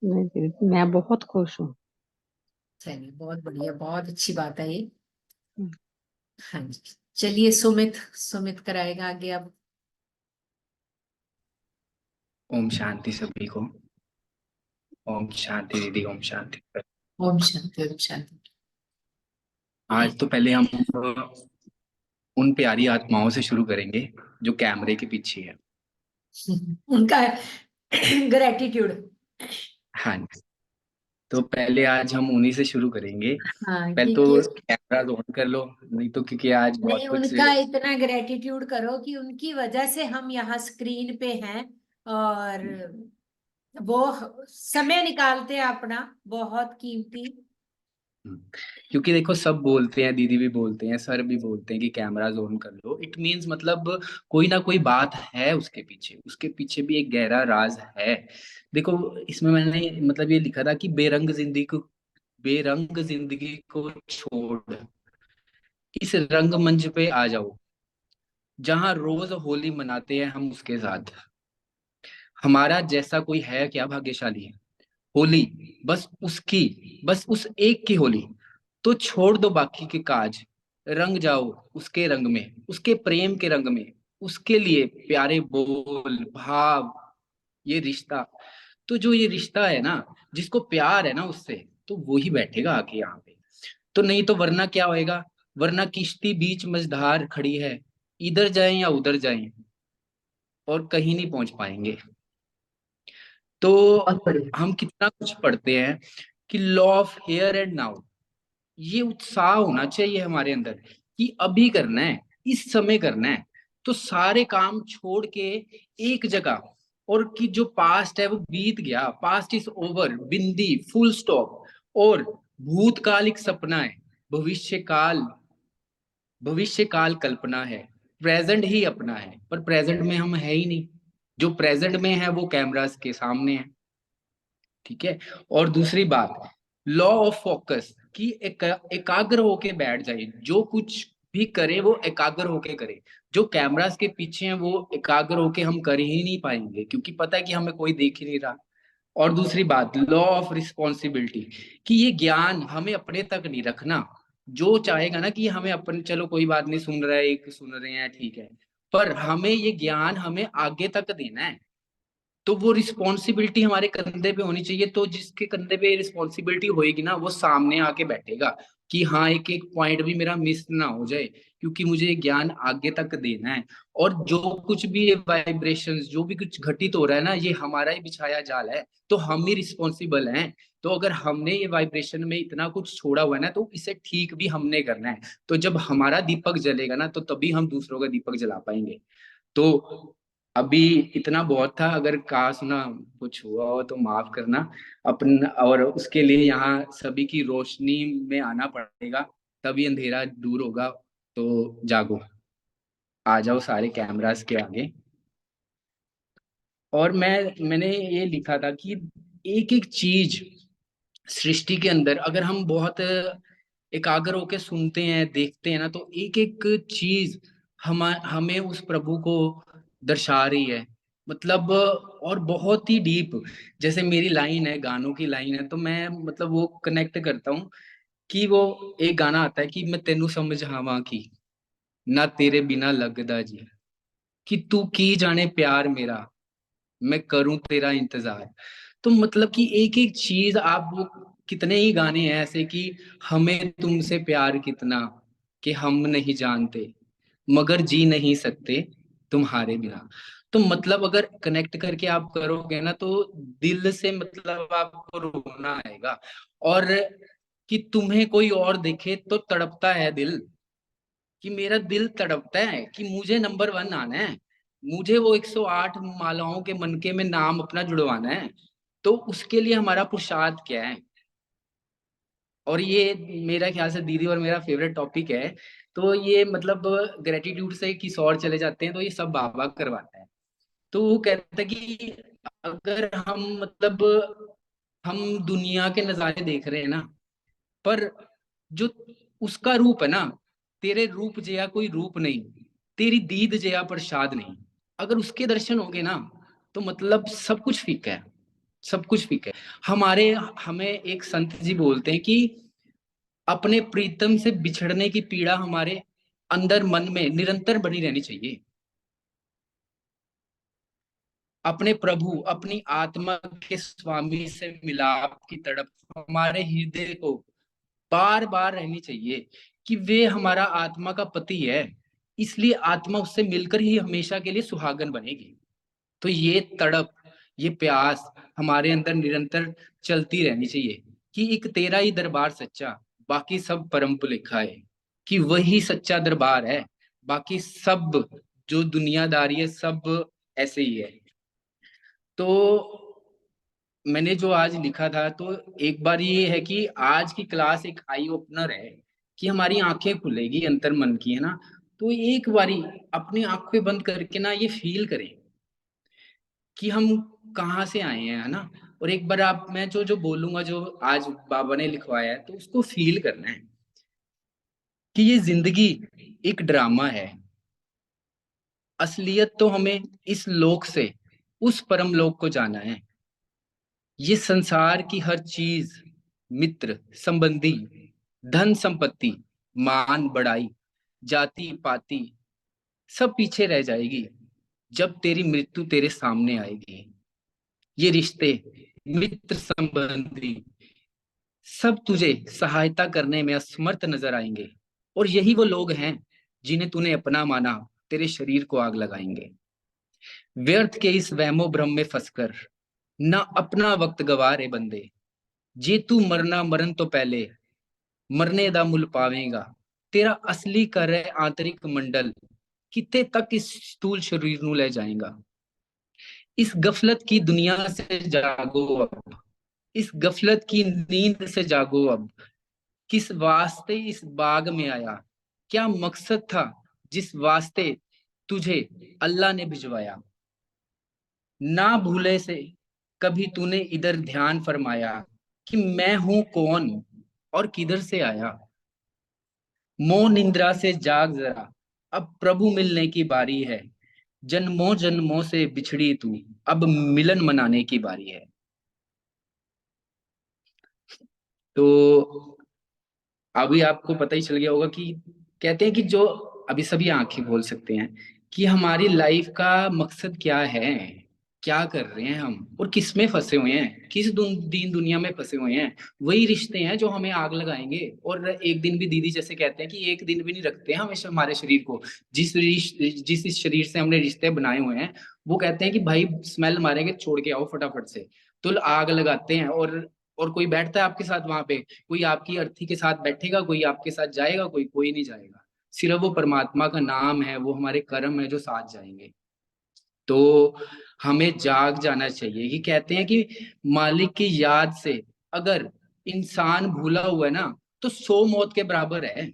नहीं दीदी, मैं बहुत खुश हूँ।
चलिए बहुत बढ़िया, बहुत अच्छी बात है ये। हाँ जी। चलिए सुमित, सुमित कराएगा आगे अब।
ओम शांति सभी को। ओम शांति दीदी, ओम शांति।
ओम शांति, ओम शांति।
आज तो पहले हम उन प्यारी आत्माओं से शुरू करेंगे जो कैमरे के पीछे है।
उनका ग्रेटिट्यूड।
हाँ जी। तो पहले आज हम उन्हीं से शुरू करेंगे।
हाँ
पहले तो
क्योंकि
कैमरा ऑन कर लो, नहीं तो क्योंकि आज
नहीं,
बहुत कुछ।
उनका इतना ग्रेटिट्यूड करो कि उनकी वजह से हम यहाँ स्क्रीन पे हैं, और वो समय निकालते हैं अपना बहुत कीमती।
क्योंकि देखो सब बोलते हैं, दीदी भी बोलते हैं, सर भी बोलते हैं कि कैमरा ऑन कर लो, इट मीन्स मतलब कोई ना कोई बात है उसके पीछे, उसके पीछे भी एक गहरा राज है। देखो इसमें मैंने मतलब ये लिखा था कि बेरंग जिंदगी को छोड़ इस रंगमंच पे आ जाओ, जहां रोज होली मनाते हैं हम उसके साथ। हमारा जैसा कोई है क्या भाग्यशाली है। होली बस उस एक की होली, तो छोड़ दो बाकी के काज, रंग जाओ उसके रंग में, उसके प्रेम के रंग में, उसके लिए प्यारे बोल भाव, ये रिश्ता। तो जो ये रिश्ता है ना, जिसको प्यार है ना उससे, तो वो ही बैठेगा आके यहाँ पे। तो नहीं तो वरना क्या होएगा, वरना किश्ती बीच मझधार खड़ी है, इधर जाएं या उधर जाएं और कहीं नहीं पहुंच पाएंगे। तो
बहुत बढ़िया।
हम कितना कुछ पढ़ते हैं कि law of here and now, ये उत्साह होना चाहिए हमारे अंदर कि अभी करना है, इस समय करना है। तो सारे काम छोड़ के एक जगह, और कि जो पास्ट है वो बीत गया, past is over, bindi full stop. और भूतकाल एक सपना है, भविष्य काल भविष्य काल कल्पना है, प्रेजेंट ही अपना है, पर प्रेजेंट में हम है ही नहीं। जो प्रेजेंट में है वो कैमरास के सामने है। ठीक है। और दूसरी बात, लॉ ऑफ फोकस, कि एकाग्र होके बैठ जाए, जो कुछ भी करे वो एकाग्र होके करे। जो कैमरास के पीछे हैं वो एकाग्र होके हम कर ही नहीं पाएंगे, क्योंकि पता है कि हमें कोई देख ही नहीं रहा। और दूसरी बात, लॉ ऑफ रिस्पॉन्सिबिलिटी, कि ये ज्ञान हमें अपने तक नहीं रखना। जो चाहेगा ना कि हमें अपन, चलो कोई बात नहीं, सुन रहे एक सुन रहे हैं ठीक है, पर हमें ये ज्ञान हमें आगे तक देना है। तो वो रिस्पॉन्सिबिलिटी हमारे कंधे पे होनी चाहिए। तो जिसके कंधे पे रिस्पॉन्सिबिलिटी होएगी ना, वो सामने आके बैठेगा कि हाँ एक एक पॉइंट भी मेरा मिस ना हो जाए, क्योंकि मुझे ये ज्ञान आगे तक देना है। और जो कुछ भी ये वाइब्रेशंस, जो भी कुछ घटित हो रहा है ना, ये हमारा ही बिछाया जाल है, तो हम ही रिस्पॉन्सिबल हैं। तो अगर हमने ये वाइब्रेशन में इतना कुछ छोड़ा हुआ है ना, तो इसे ठीक भी हमने करना है। तो जब हमारा दीपक जलेगा ना, तो तभी हम दूसरों का दीपक जला पाएंगे। तो अभी इतना बहुत था, अगर कहा सुना कुछ हुआ हो तो माफ करना अपन। और उसके लिए यहाँ सभी की रोशनी में आना पड़ेगा, तभी अंधेरा दूर होगा। तो जागो, आ जाओ सारे कैमरास के आगे। और मैंने ये लिखा था कि एक एक चीज सृष्टि के अंदर अगर हम बहुत एकाग्र होकर सुनते हैं, देखते हैं ना, तो एक एक चीज हमें उस प्रभु को दर्शा रही है। मतलब और बहुत ही डीप। जैसे मेरी लाइन है, गानों की लाइन है, तो मैं मतलब वो कनेक्ट करता हूँ कि वो एक गाना आता है कि मैं तेनू समझावा की ना तेरे बिना लगदा जी, कि तू की जाने प्यार मेरा मैं करूं तेरा इंतजार। तो मतलब कि एक एक चीज आप वो कितने ही गाने हैं ऐसे कि हमें तुमसे प्यार कितना कि हम नहीं जानते मगर जी नहीं सकते तुम्हारे बिना। तो मतलब अगर कनेक्ट करके आप करोगे ना तो दिल से मतलब आपको रोना आएगा। और कि तुम्हें कोई और देखे तो तड़पता है दिल, कि मेरा दिल तड़पता है कि मुझे नंबर 1 आना है, मुझे वो 108 मालाओं के मनके में नाम अपना जुड़वाना है। तो उसके लिए हमारा पुरुषार्थ क्या है। और ये मेरा ख्याल से दीदी और मेरा फेवरेट टॉपिक है। तो ये मतलब ग्रेटिट्यूड से किस और चले जाते हैं तो ये सब बाबा करवाता है। तो वो कहता है कि अगर हम मतलब हम दुनिया के नजारे देख रहे हैं ना, पर जो उसका रूप है ना, तेरे रूप जया कोई रूप नहीं, तेरी दीद जया प्रसाद नहीं, अगर उसके दर्शन होंगे ना तो मतलब सब कुछ फीका है, सब कुछ फीका है। हमारे हमें एक संत जी बोलते हैं कि अपने प्रीतम से बिछड़ने की पीड़ा हमारे अंदर मन में निरंतर बनी रहनी चाहिए। अपने प्रभु अपनी आत्मा के स्वामी से मिलाप की तड़प हमारे हृदय को बार बार रहनी चाहिए कि वे हमारा आत्मा का पति है, इसलिए आत्मा उससे मिलकर ही हमेशा के लिए सुहागन बनेगी। तो ये तड़प ये प्यास हमारे अंदर निरंतर चलती रहनी चाहिए कि एक तेरा ही दरबार सच्चा, बाकी सब परम पुलेखा है, कि वही सच्चा दरबार है, बाकी सब जो दुनियादारी है सब ऐसे ही है। तो मैंने जो आज लिखा था तो एक बार ये है कि आज की क्लास एक आई ओपनर है कि हमारी आंखें खुलेगी अंतर मन की, है ना। तो एक बारी अपनी आंखें बंद करके ना ये फील करें कि हम कहाँ से आए हैं, है ना। और एक बार आप मैं जो जो बोलूंगा जो आज बाबा ने लिखवाया है तो उसको फील करना है कि ये जिंदगी एक ड्रामा है, असलियत तो हमें इस लोक से उस परम लोक को जाना है। ये संसार की हर चीज, मित्र संबंधी, धन संपत्ति, मान बढ़ाई, जाति पाति सब पीछे रह जाएगी जब तेरी मृत्यु तेरे सामने आएगी। ये रिश्ते, मित्र संबंधी सब तुझे सहायता करने में असमर्थ नजर आएंगे, और यही वो लोग हैं जिन्हें तूने अपना माना तेरे शरीर को आग लगाएंगे। व्यर्थ के इस वहमो भ्रम में फंसकर ना अपना वक्त गवा रे बंदे, जे तू मरना मरन तो पहले मरने दा मुल पावेगा। तेरा असली कर है आंतरिक मंडल, किते तक इस स्थूल शरीर नू ले जाएगा। इस गफलत की दुनिया से जागो अब, इस गफलत की नींद से जागो अब। किस वास्ते इस बाग में आया, क्या मकसद था जिस वास्ते तुझे अल्लाह ने भिजवाया। ना भूले से कभी तूने इधर ध्यान फरमाया कि मैं हूं कौन और किधर से आया। मौन निंद्रा से जाग जरा, अब प्रभु मिलने की बारी है। जन्मों जन्मों से बिछड़ी तू, अब मिलन मनाने की बारी है। तो अभी आपको पता ही चल गया होगा कि कहते हैं कि जो अभी सभी आंखें खोल सकते हैं कि हमारी लाइफ का मकसद क्या है, क्या कर रहे हैं हम और किस में फंसे हुए हैं, किस दीन दुनिया में फंसे हुए हैं। वही रिश्ते हैं जो हमें आग लगाएंगे। और एक दिन भी दीदी जैसे कहते हैं कि एक दिन भी नहीं रखते हैं हमेशा हमारे शरीर को। जिस इस शरीर से हमने रिश्ते बनाए हुए हैं वो कहते हैं कि भाई स्मेल मारेंगे छोड़ के आओ फटाफट से। तो आग लगाते हैं। और कोई बैठता है आपके साथ वहां पे, कोई आपकी अर्थी के साथ बैठेगा, कोई आपके साथ जाएगा, कोई कोई नहीं जाएगा। सिर्फ वो परमात्मा का नाम है, वो हमारे कर्म है जो साथ जाएंगे। तो हमें जाग जाना चाहिए। कि कहते हैं कि मालिक की याद से अगर इंसान भूला हुआ है ना तो 100 मौत के बराबर है,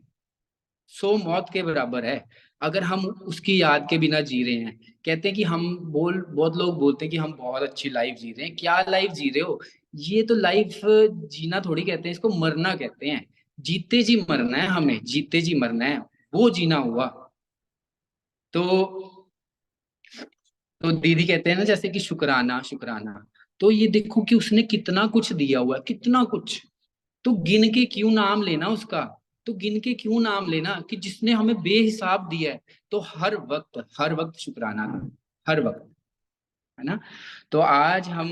100 मौत के बराबर है अगर हम उसकी याद के बिना जी रहे हैं। कहते हैं कि हम बहुत लोग बोलते हैं कि हम बहुत अच्छी लाइफ जी रहे हैं। क्या लाइफ जी रहे हो, ये तो लाइफ जीना थोड़ी कहते हैं, इसको मरना कहते हैं। जीते जी मरना है, हमें जीते जी मरना है, वो जीना हुआ। तो दीदी कहते हैं ना जैसे कि शुक्राना शुक्राना। तो ये देखो कि उसने कितना कुछ दिया हुआ है, कितना कुछ। तो गिन के क्यों नाम लेना उसका, तो गिन के क्यों नाम लेना कि जिसने हमें बेहिसाब दिया है। तो हर वक्त शुक्राना करो, हर वक्त, है ना। तो आज हम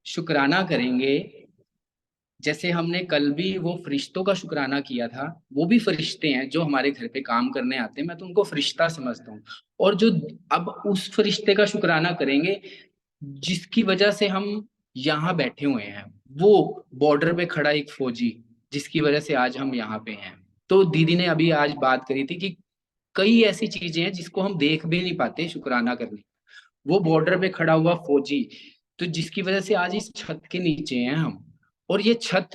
शुक्राना करेंगे, जैसे हमने कल भी वो फरिश्तों का शुक्राना किया था। वो भी फरिश्ते हैं जो हमारे घर पे काम करने आते हैं, मैं तो उनको फरिश्ता समझता हूँ। और जो अब उस फरिश्ते का शुक्राना करेंगे जिसकी वजह से हम यहाँ बैठे हुए हैं, वो बॉर्डर पे खड़ा एक फौजी, जिसकी वजह से आज हम यहाँ पे हैं। तो दीदी ने अभी आज बात करी थी कि कई ऐसी चीजें हैं जिसको हम देख भी नहीं पाते शुक्राना करने। वो बॉर्डर पे खड़ा हुआ फौजी, तो जिसकी वजह से आज इस छत के नीचे हैं हम। और ये छत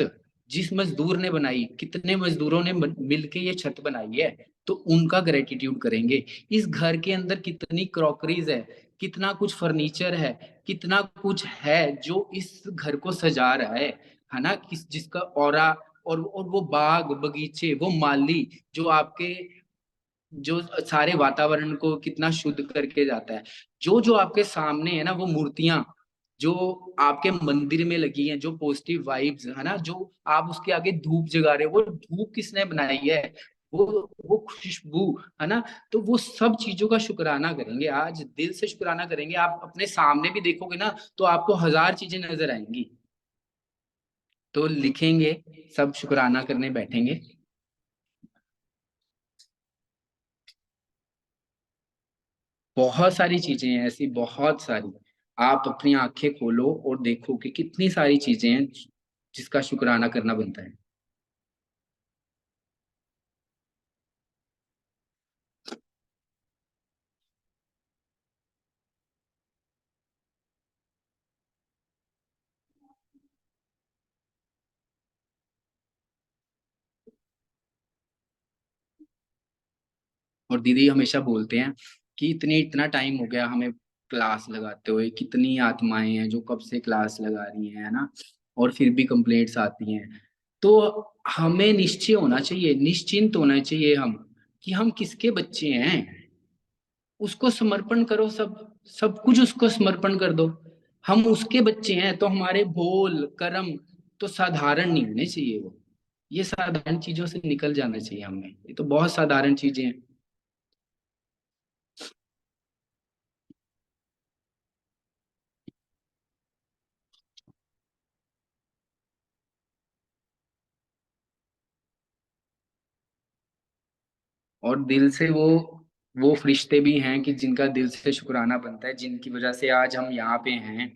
जिस मजदूर ने बनाई, कितने मजदूरों ने मिलके ये छत बनाई है, तो उनका ग्रेटिट्यूड करेंगे। इस घर के अंदर कितनी क्रॉकरीज है, कितना कुछ फर्नीचर है, कितना कुछ है जो इस घर को सजा रहा है ना, किस जिसका ऑरा, और वो बाग बगीचे, वो माली जो आपके जो सारे वातावरण को कितना शुद्ध करके जाता है। जो जो आपके सामने है ना, वो मूर्तियां जो आपके मंदिर में लगी हैं, जो पॉजिटिव वाइब्स है ना, जो आप उसके आगे धूप जगा रहे हो, वो धूप किसने बनाई है, वो वो खुशबू, है ना। तो वो सब चीजों का शुक्राना करेंगे, आज दिल से शुक्राना करेंगे। आप अपने सामने भी देखोगे ना, तो आपको हजार चीजें नजर आएंगी। तो लिखेंगे, सब शुक्राना करने बैठेंगे। बहुत सारी चीजें हैं ऐसी, बहुत सारी। आप अपनी आंखें खोलो और देखो कि कितनी सारी चीजें हैं जिसका शुक्राना करना बनता है। और दीदी हमेशा बोलते हैं कि इतना टाइम हो गया हमें क्लास लगाते हुए, कितनी आत्माएं हैं जो कब से क्लास लगा रही हैं, है ना, और फिर भी कंप्लेंट्स आती हैं। तो हमें निश्चय होना चाहिए, निश्चिंत होना चाहिए हम, कि हम किसके बच्चे हैं। उसको समर्पण करो, सब सब कुछ उसको समर्पण कर दो। हम उसके बच्चे हैं, तो हमारे बोल कर्म तो साधारण नहीं होने चाहिए। वो ये साधारण चीजों से निकल जाना चाहिए हमें, ये तो बहुत साधारण चीजें हैं। और दिल से वो फरिश्ते भी हैं कि जिनका दिल से शुक्राना बनता है, जिनकी वजह से आज हम यहाँ पे हैं।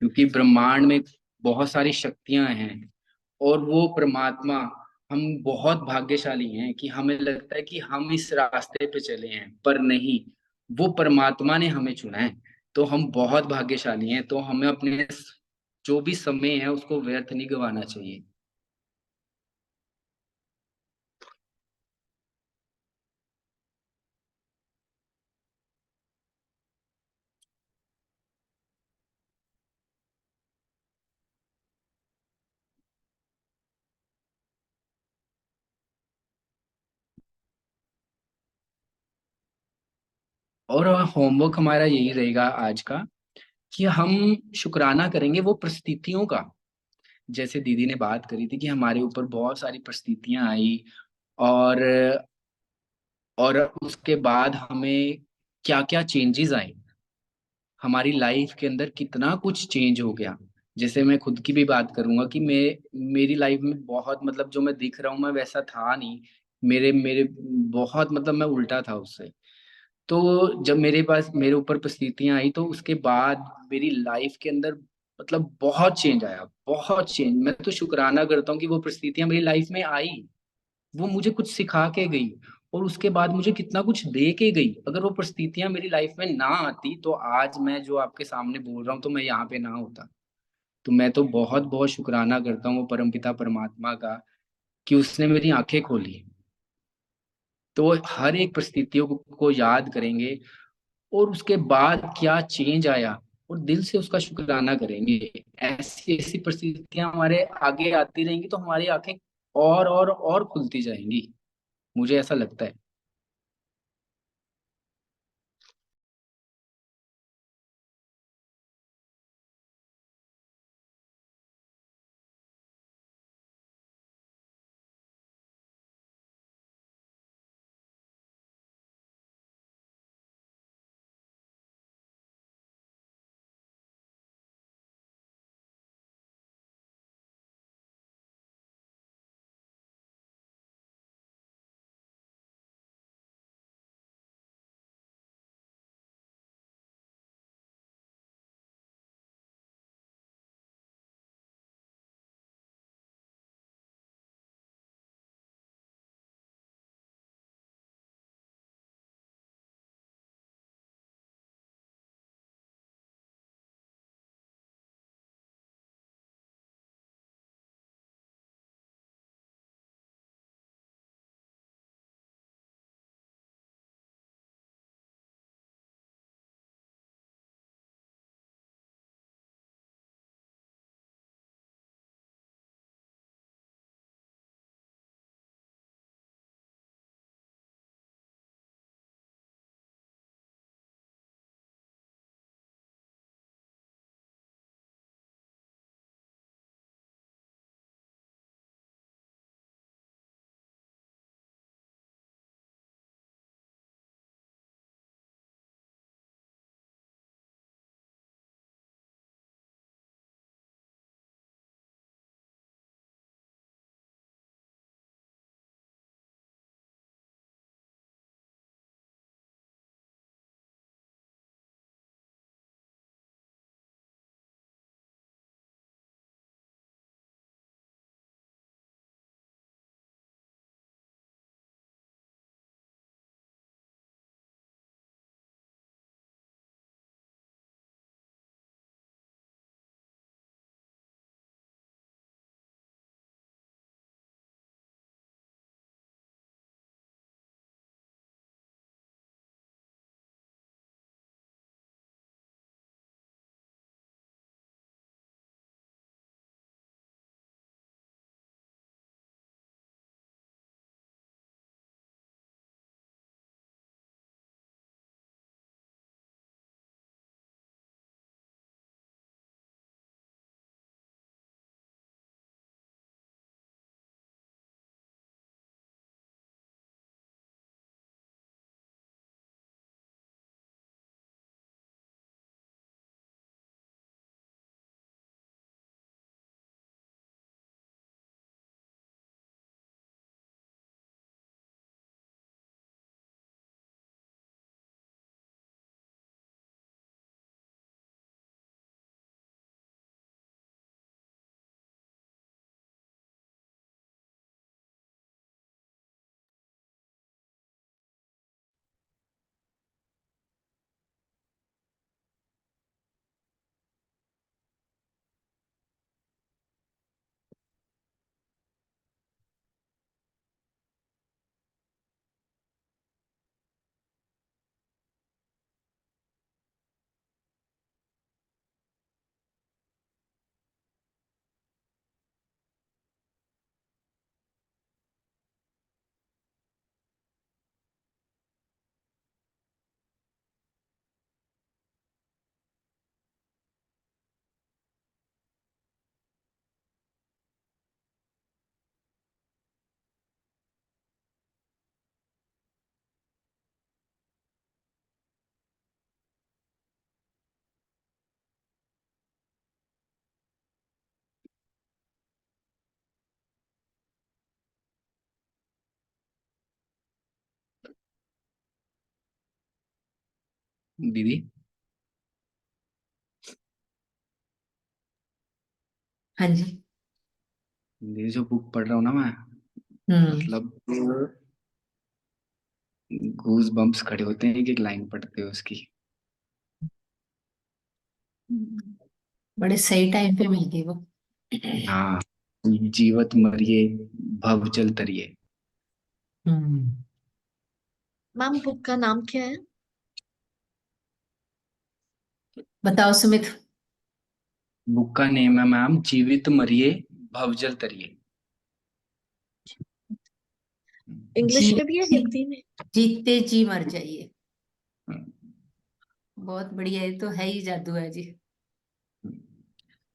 क्योंकि ब्रह्मांड में बहुत सारी शक्तियां हैं, और वो परमात्मा, हम बहुत भाग्यशाली हैं कि हमें लगता है कि हम इस रास्ते पे चले हैं, पर नहीं, वो परमात्मा ने हमें चुना है। तो हम बहुत भाग्यशाली हैं, तो हमें अपने जो भी समय है उसको व्यर्थ नहीं गंवाना चाहिए। और होमवर्क हमारा यही रहेगा आज का, कि हम शुक्राना करेंगे वो परिस्थितियों का। जैसे दीदी ने बात करी थी कि हमारे ऊपर बहुत सारी परिस्थितियां आई, और उसके बाद हमें क्या क्या चेंजेस आए, हमारी लाइफ के अंदर कितना कुछ चेंज हो गया। जैसे मैं खुद की भी बात करूंगा कि मेरी लाइफ में बहुत, मतलब जो मैं दिख रहा हूँ मैं वैसा था नहीं। मेरे मेरे बहुत, मतलब मैं उल्टा था उससे। तो जब मेरे पास मेरे ऊपर परिस्थितियां आई, तो उसके बाद मेरी लाइफ के अंदर मतलब बहुत चेंज आया, बहुत चेंज। मैं तो शुक्राना करता हूँ कि वो परिस्थितियां मेरी लाइफ में आई, वो मुझे कुछ सिखा के गई, और उसके बाद मुझे कितना कुछ दे के गई। अगर वो परिस्थितियां मेरी लाइफ में ना आती, तो आज मैं जो आपके सामने बोल रहा हूँ, तो मैं यहाँ पे ना होता। तो मैं तो बहुत बहुत शुक्राना करता हूँ वो परमपिता परमात्मा का, कि उसने मेरी आंखें खोली। तो हर एक परिस्थितियों को याद करेंगे, और उसके बाद क्या चेंज आया, और दिल से उसका शुक्राना करेंगे। ऐसी ऐसी परिस्थितियां हमारे आगे आती रहेंगी, तो हमारी आंखें और खुलती जाएंगी, मुझे ऐसा लगता है। दीदी?
हाँ जी।
दीदी जो बुक पढ़ रहा हूँ ना मैं, मतलब गूज बम्प्स खड़े होते हैं एक लाइन पढ़ते हुए उसकी।
बड़े सही टाइम पे मिल गई वो।
हाँ, जीवत मरिए भव जल तरिए।
मैम बुक का नाम क्या है?
बताओ सुमित।
बुक का नेम है मैम जीवित मरिए भव जल तरिए।
इंग्लिश में भी है, हिंदी में?
जीते जी मर जाइए। बहुत बढ़िया, ये तो है ही जादू है जी।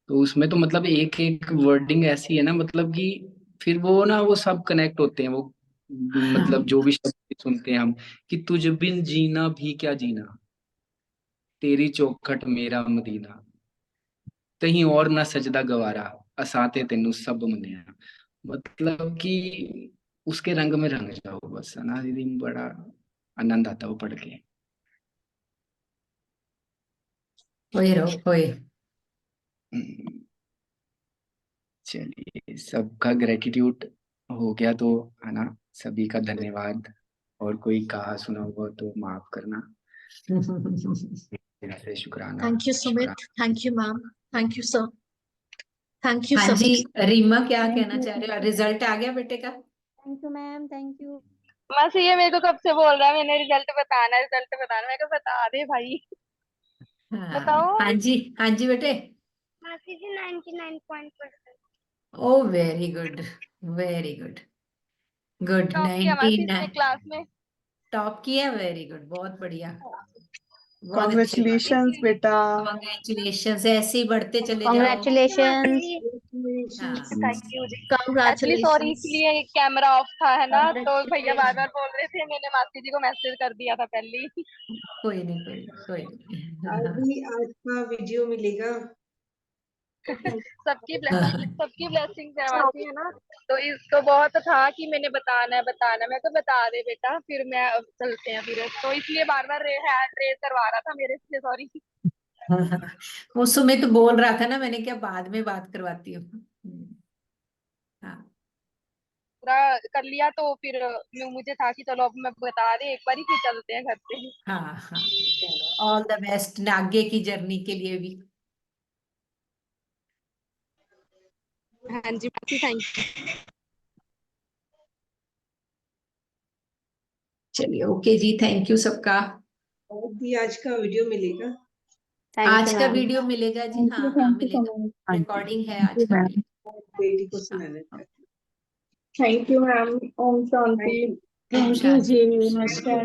तो उसमें तो मतलब एक एक वर्डिंग ऐसी है ना, मतलब कि फिर वो ना वो सब कनेक्ट होते हैं वो, मतलब जो भी शब्द सुनते हैं हम, कि तुझ बिन जीना भी क्या जीना, तेरी चौखट मेरा मदीना, कहीं और ना सजदा गवारा, असाते तेनू सब मनिया। मतलब कि उसके रंग में रंग जाओ बस, है ना दीदी? बड़ा आनंद आता है वो पढ़ के।
होए रहो होए।
हम्म, चलिए, सबका ग्रेटिट्यूड हो गया तो, है ना? सभी का धन्यवाद। और कोई कहा सुना हुआ तो माफ करना। दिल से शुक्राना।
थैंक यू
शुक्राना।
Sumit, thank you ma'am, thank you sir, thank you
हाँ
सर।
जी, रीमा क्या
थैंक
कहना
यू,
चाह रहे हो? रिजल्ट आ गया बेटे का?
Thank you ma'am, thank you.
मासी ये मेरे को कब से बोल रहा है, मैंने रिजल्ट बताना है, रिजल्ट बताना है। मैं को बता दे भाई।
हाँ
बताओ।
हाँ जी, हाँ जी बेटे।
मासी जी 99.%।
Oh very good, very good, good.
Top किया मासी इसने
99
क्लास में।
टॉप किया, वेरी गुड, बहुत बढ़िया, बहुत अच्छी बात।
कॉन्ग्रेचुलेशंस बेटा।
कॉन्ग्रेचुलेशन, ऐसे ही बढ़ते चले जाओ।
कॉन्ग्रेचुलेशंस।
हाँ।
Thank you ji. Actually sorry,
congratulations.
इसलिए कैमरा ऑफ था, है ना, तो भैया बार बार बोल रहे थे, मैंने मासी जी को मैसेज कर दिया था पहले ही।
कोई नहीं, कोई नहीं, कोई नहीं।
अभी आज का वीडियो मिलेगा।
सबकी ब्लेसिंग है मासी, है ना। तो इसको बहुत था कि मैंने बताना है बताना है। मैं तो बता दे बेटा, फिर मैं चलते हैं फिर, तो इसलिए बार बार हैंड रेज करवा रहा था मेरे से, सॉरी।
वो सुमित बोल रहा था ना, मैंने क्या बाद में बात करवाती हूँ। हाँ
पूरा कर लिया तो फिर मुझे था कि चलो अब मैं बता दे एक बार ही, फिर चलते हैं घर पे।
हाँ हाँ, चलो ऑल द बेस्ट आगे की जर्नी के लिए भी।
हाँ जी मासी, थैंक यू।
चलिए ओके जी, थैंक यू सबका।
और भी आज का वीडियो मिलेगा।
थैंक
आज
यू
का
मैम।
वीडियो मिलेगा जी, हाँ हाँ मिलेगा, रिकॉर्डिंग है आज का मिलेगा।
बेटी को सुनाने का।
Thank you ma'am. ओम शांति।
ओम शांति।
नमस्कार।